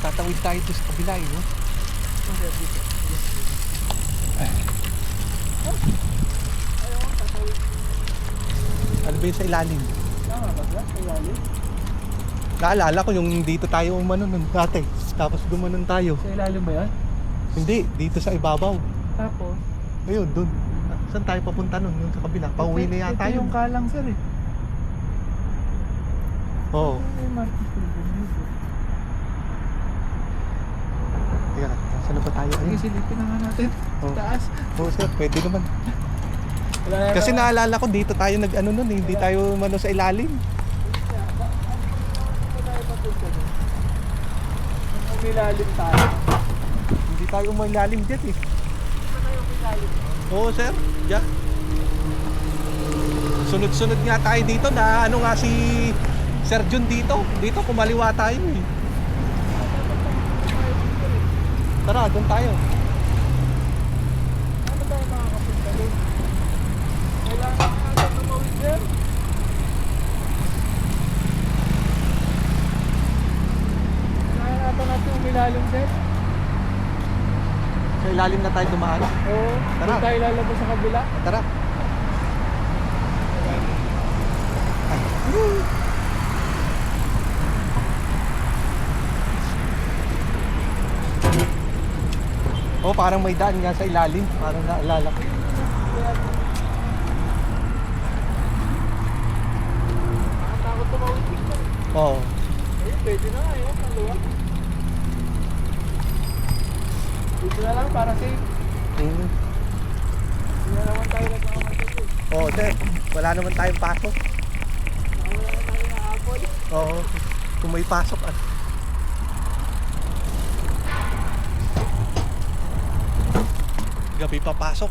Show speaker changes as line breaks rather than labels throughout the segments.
Tatawid tayo doon sa kabila eh, no? Ano ba yun sa ilalim?
Tama ba ba? Sa ilalim?
Naalala ko yung dito tayo umano nun dati. Tapos gumanon tayo.
Sa ilalim ba yan?
Hindi, dito sa ibabaw.
Tapos?
Ayun, dun. Saan tayo papunta nun? Yung sa kabila. Pauwi na yata
ito
yun.
yung kalang sir eh.
Oo.
Ay, Marcos Pilipin dito.
Teka, saan na ba tayo?
Sige,
Ayun.
silipin na nga natin.
Oo.
Taas.
Oo, sir, pwede naman.
Wala na
Kasi naalala ko dito tayo nag-ano nun eh. Hindi tayo umano sa ilalim.
umilalim tayo.
Hindi tayo umalalim dyan eh.
Saan tayo umilalim?
Oo, sir. Diyan. Sunod-sunod nga tayo dito na ano nga si Sir Jun dito. Dito kumaliwa tayo eh. Tara, doon tayo.
Ano tayo makakapunta doon? Kailangan natin tumawid sir. Kailangan natin umilalim sir.
Sa ilalim na tayo dumaan.
Oo.
Tara.
Doon tayo lalabas sa kabila.
Tara. Oh, parang may daan nga sa ilalim. Parang naalala ko.
Nakatakot tumawid dito.
Oo.
Ayun, pwede na nga yun. Maluwag. Dito na lang para safe.
Mm.
Hindi na naman tayo nagmamagal eh.
Oo, sir. Wala naman tayong pasok.
Wala na tayo na apple.
Oo. Kung may pasok at gabi papasok.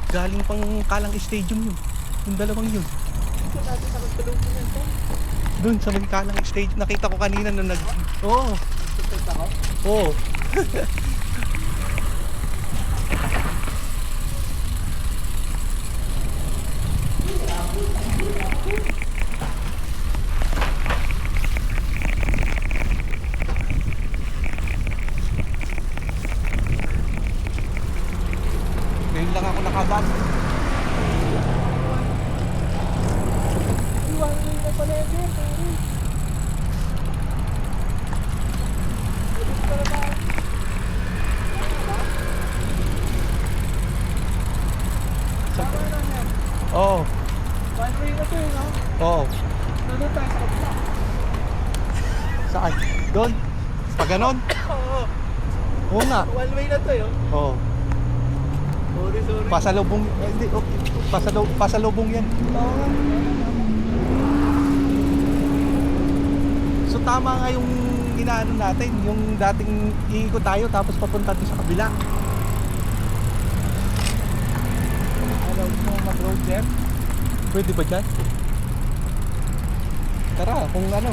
Galing pang Kalang Stadium yun. Yung dalawang yun.
Dito natin nakatulog din yan sir.
Doon sa may Kalang Stadium. Nakita ko kanina nung nag... Oo.
Tutut ako.
Oo. Ngayon lang ako nakabag.
Iwan mo na pala yan sir. Sorry. Alis ka na ba? Tama na yan.
Oo.
One way na to eh no?
Oo.
Doon tayo sa kabila.
Saan? Doon? Pag ganon?
Oo.
Oo nga.
One way na to yun.
Oo.
Sorry, sorry.
Pasalubong. Hindi. Okay. Pasalubong yan.
Oo nga.
So tama nga yung inaano natin, yung dating iikot tayo tapos papunta doon sa kabila.
Alam mo mag-road sir?
Pwede ba dyan? Tara, kung ano.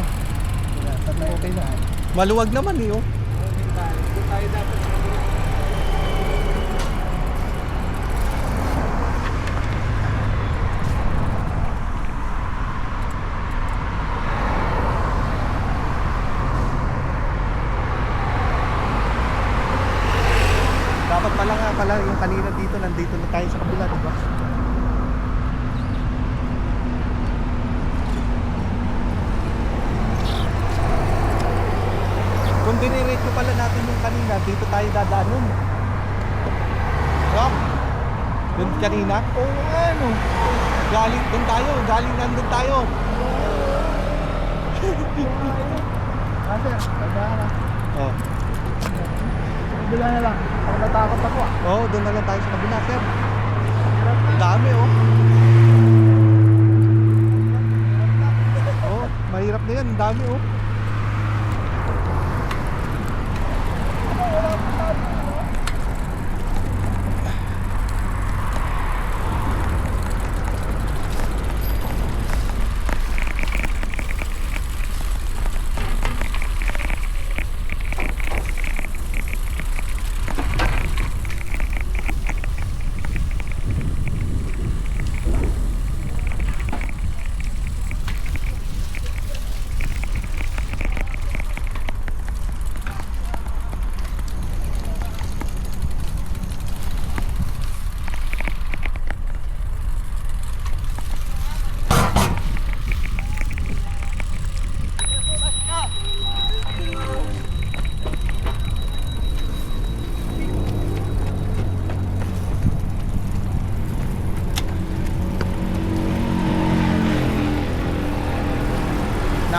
Okay na.
Maluwag naman eh, oh.
Okay tayo. Doon tayo dapat sa kabila.
Dapat pala nga pala yung kanina dito, nandito na tayo sa kabila, di ba? Kung diniretso pala natin yung kanina, dito tayo dadaan nun. No? Doon kanina?
Oo nga no.
Galing, doon tayo, galing nandun tayo.
Ah sir, tandaan na.
Oh.
Kabila na lang. Ako natakot ako ah.
Oo, doon na lang tayo sa kabila, sir. Ang dami, oh. Oh, mahirap na yan, ang dami, oh.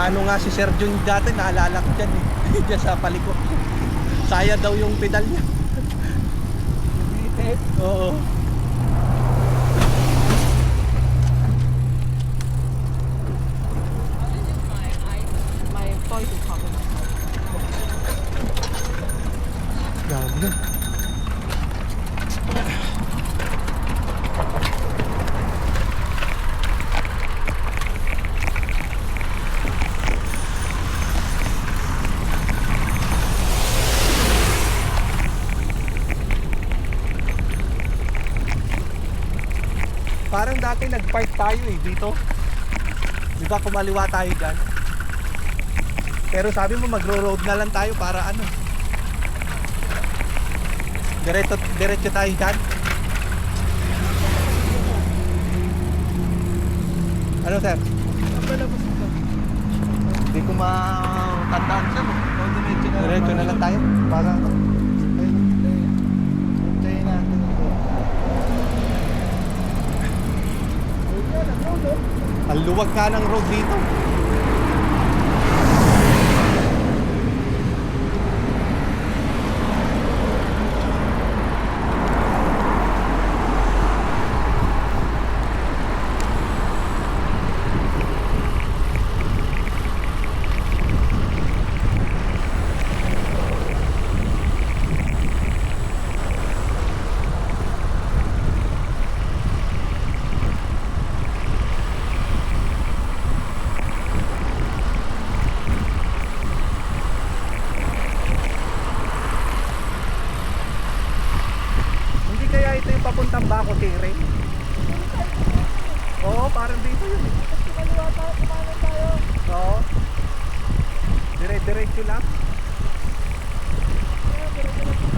Nagpaano nga si Sir Jun dati, naalala ko dyan eh. Diyan sa paliko. Saya daw yung pedal niya.
Bitit.
Oo.
My voice is popping.
Dami na. Parang dati nag-park tayo eh dito. Di ba kumaliwa tayo dyan? Pero sabi mo magro-road na lang tayo para ano? Diretso tayo dyan. Ano sir?
Ang palabas ito.
Hindi ko matandaan sir.
O, diretso na.
Diretso na lang tayo. Para ano?
Hintayin natin ito. Ayun yan, ang road, oh.
Ang luwag ka ng road dito. Hindi kaya ito yung papuntang Baco Tire? Oo, parang dito yun eh.
Kumaliwa tayo, kumanan tayo.
Oo. Dire-diretso lang.
Kaya, diretso na tayo.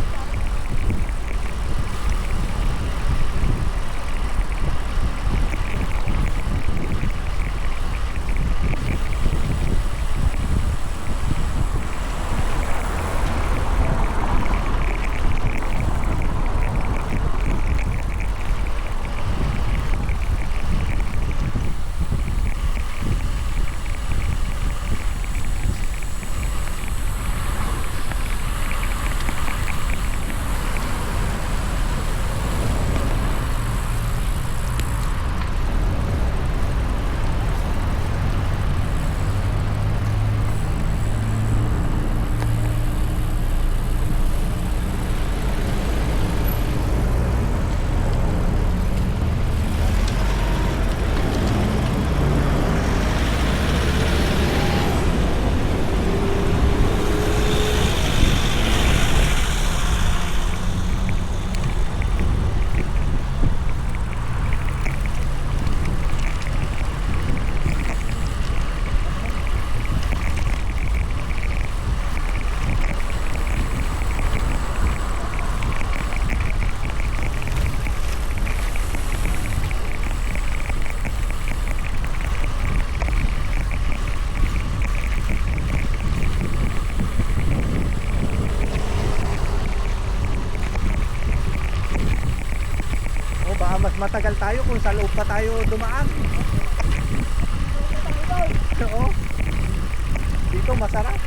Baka mas matagal tayo kung sa loob pa tayo dumaan. Oo. Dito masarap.